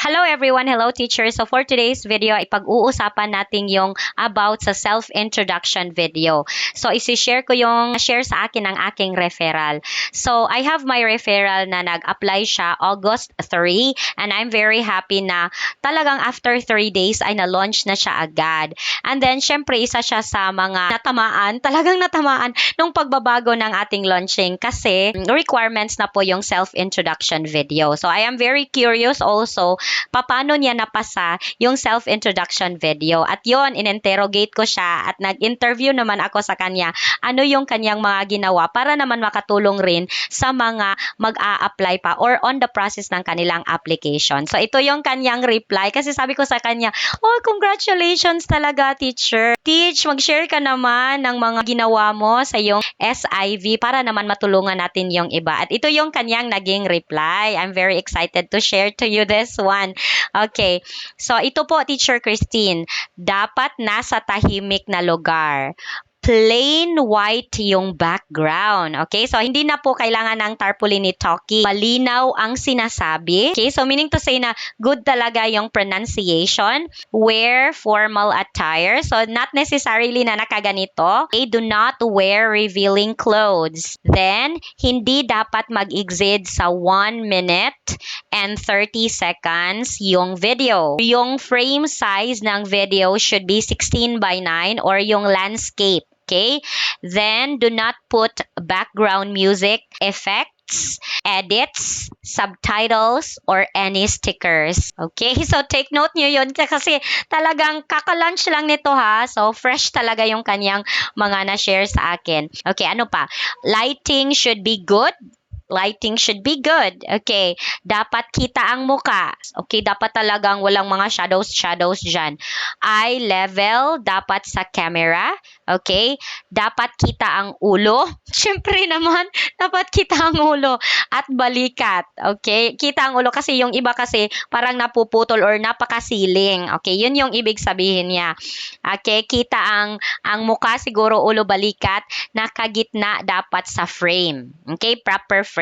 Hello everyone, hello teachers. So for today's video, ipag-uusapan natin yung about sa self-introduction video. So isi-share ko yung share sa akin ng aking referral. So I have my referral na nag-apply siya August 3 and I'm very happy na talagang after 3 days ay na-launch na siya agad. And then syempre isa siya sa mga talagang natamaan nung pagbabago ng ating launching kasi requirements na po yung self-introduction video. So I am very curious also paano niya napasa yung self-introduction video. At yon, in-interrogate ko siya at nag-interview naman ako sa kanya ano yung kanyang mga ginawa para naman makatulong rin sa mga mag-a-apply pa or on the process ng kanilang application. So ito yung kanyang reply kasi sabi ko sa kanya, oh, congratulations talaga teacher. Teach, mag-share ka naman ng mga ginawa mo sa yung SIV para naman matulungan natin yung iba. At ito yung kanyang naging reply. I'm very excited to share to you this one. Okay. So, ito po, Teacher Christine. Dapat nasa tahimik na lugar. Plain white yung background. Okay? So, hindi na po kailangan ng tarpaulin ni talkie. Malinaw ang sinasabi. Okay? So, meaning to say na good talaga yung pronunciation. Wear formal attire. So, not necessarily na nakaganito. Okay? Do not wear revealing clothes. Then, hindi dapat mag-exceed sa 1 minute and 30 seconds yung video. Yung frame size ng video should be 16 by 9 or yung landscape. Okay? Then, do not put background music, effects, edits, subtitles, or any stickers. Okay? So, take note nyo yun kasi talagang kaka-launch lang nito ha. So, fresh talaga yung kanyang mga na-share sa akin. Okay, ano pa? Lighting should be good. Lighting should be good. Okay. Dapat kita ang muka. Okay. Dapat talagang walang mga shadows dyan. Eye level, dapat sa camera. Okay. Dapat kita ang ulo. Siyempre naman, dapat kita ang ulo. At balikat. Okay. Kita ang ulo kasi yung iba kasi parang napuputol or napakasiling. Okay. Yun yung ibig sabihin niya. Okay. Kita ang muka, siguro ulo, balikat. Nakagitna dapat sa frame. Okay. Proper framing.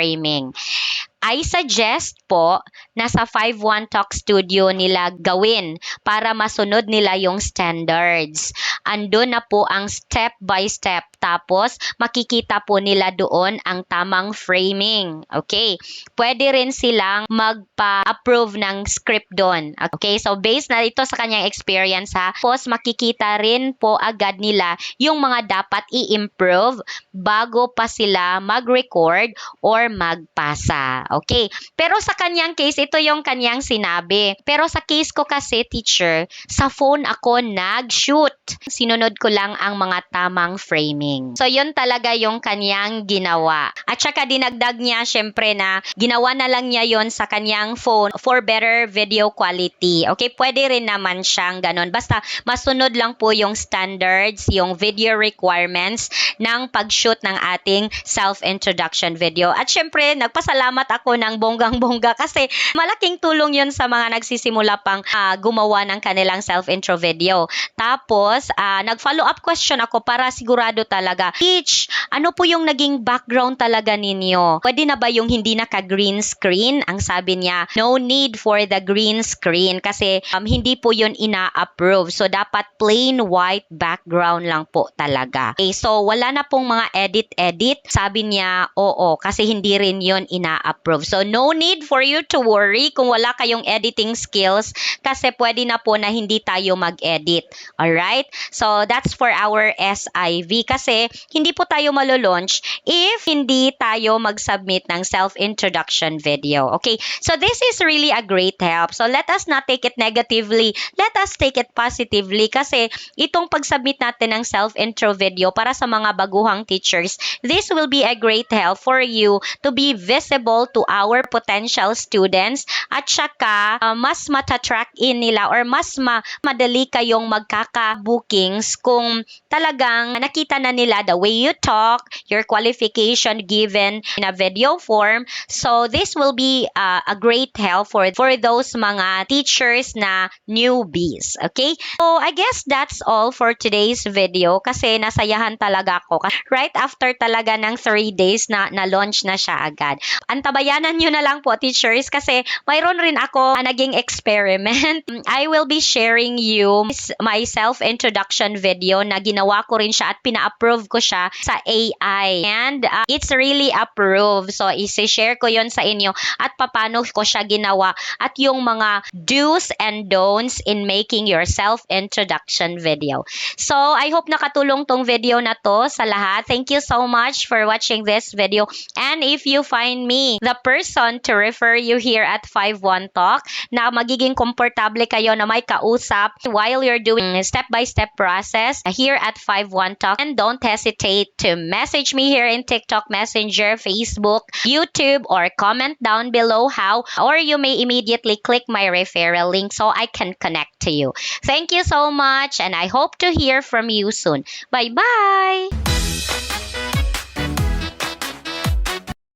I suggest po na sa 5-1 Talk Studio nila gawin para masunod nila yung standards. Andun na po ang step by step. Tapos, makikita po nila doon ang tamang framing. Okay? Pwede rin silang magpa-approve ng script doon. Okay? So, based na ito sa kanyang experience ha. Tapos, makikita rin po agad nila yung mga dapat i-improve bago pa sila mag-record or magpasa. Okay. Pero sa kanyang case, ito yung kanyang sinabi. Pero sa case ko kasi, teacher, sa phone ako nag-shoot. Sinunod ko lang ang mga tamang framing. So, yun talaga yung kanyang ginawa. At saka dinagdag niya, syempre na ginawa na lang niya yon sa kanyang phone for better video quality. Okay, pwede rin naman siyang ganun. Basta masunod lang po yung standards, yung video requirements ng pag-shoot ng ating self-introduction video. At syempre, nagpasalamat ako ng bonggang-bongga kasi malaking tulong yun sa mga nagsisimula pang gumawa ng kanilang self-intro video. Tapos, nag-follow up question ako para sigurado talaga. Teach, ano po yung naging background talaga ninyo? Pwede na ba yung hindi naka-green screen? Ang sabi niya, no need for the green screen kasi hindi po yun ina-approve. So, dapat plain white background lang po talaga. Okay, so wala na pong mga edit-edit. Sabi niya, oo, kasi hindi rin yun ina-approve. So, no need for you to worry kung wala kayong editing skills kasi pwede na po na hindi tayo mag-edit. Alright? So, that's for our SIV kasi hindi po tayo malo-launch if hindi tayo mag-submit ng self-introduction video. Okay? So, this is really a great help. So, let us not take it negatively. Let us take it positively kasi itong pag-submit natin ng self-intro video para sa mga baguhang teachers, this will be a great help for you to be visible to our potential students at saka mas matatrack in nila or mas madali kayong magkaka-bookings kung talagang nakita na nila the way you talk, your qualification given in a video form. So this will be a great help for those mga teachers na newbies. Okay? So I guess that's all for today's video kasi nasayahan talaga ako. Right after talaga ng 3 days na na-launch na siya agad. Antabayanan nyo na lang po, teachers, kasi mayroon rin ako naging experiment. I will be sharing you my self-introduction video na ginawa ko rin siya at pina-approve ko siya sa AI. And it's really approved. So, isi-share ko yon sa inyo at paano ko siya ginawa at yung mga do's and don'ts in making your self-introduction video. So, I hope nakatulong tong video na to sa lahat. Thank you so much for watching this video. And if you find me the person to refer you here at 51 Talk, na magiging komportable kayo na may kausap while you're doing step-by-step process here at 51 Talk. And don't hesitate to message me here in TikTok Messenger, Facebook, YouTube, or comment down below how, or you may immediately click my referral link so I can connect to you. Thank you so much, and I hope to hear from you soon. Bye-bye!